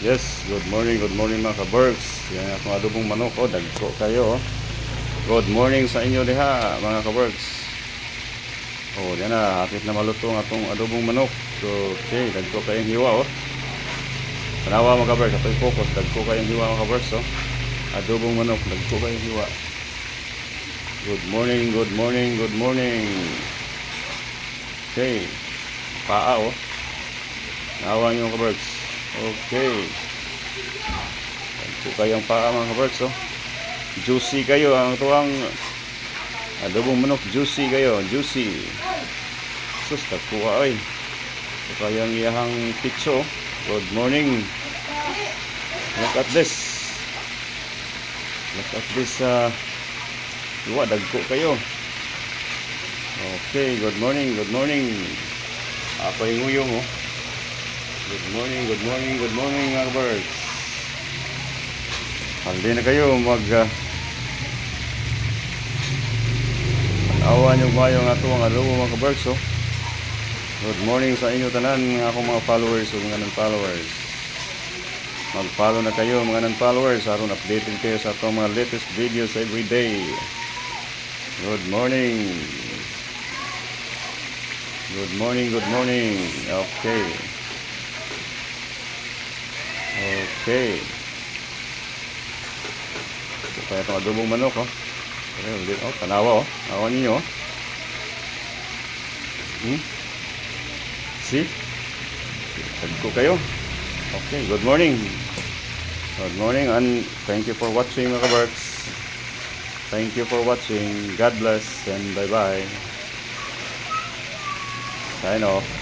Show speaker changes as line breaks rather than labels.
Yes, good morning mga ka-Berks. Yan akong adobong manok, dagko kayo. Good morning sa inyo diha mga ka-Berks. Yan na, hapit na maluto ang atong adobong manok. Okay, dagko kayong hiwa Tanawa mga ka-Berks, ato'y focus, dagko kayong hiwa mga ka-Berks Adobong manok, dagko kayong hiwa. Good morning. Okay, paa Nawa nyo mga ka-Berks. Okay. Ito kayong paa mga ka-Berks Juicy kayo ang tuwang adobong manok, juicy kayo, juicy. Sus, tagkuha Ito kayang iyahang pitso. Good morning. Look at this. Luwa, dagko kayo. Okay, good morning. Apa yung uyong Good morning mga ka-Berks. Haldi na kayo awa nyo mayo nga ito ang adobo mga ka-Berks Good morning sa inyo tanan nga akong mga followers mga non-followers. Mag-follow na kayo mga non-followers aron updated kayo sa itong mga latest videos every day. Good morning. Okay. Ito kaya itong adobong manok tanawa awan ninyo See? Tagko kayo. Okay, good morning and thank you for watching mga ka-Berks. Thank you for watching. God bless and bye bye. Sign off.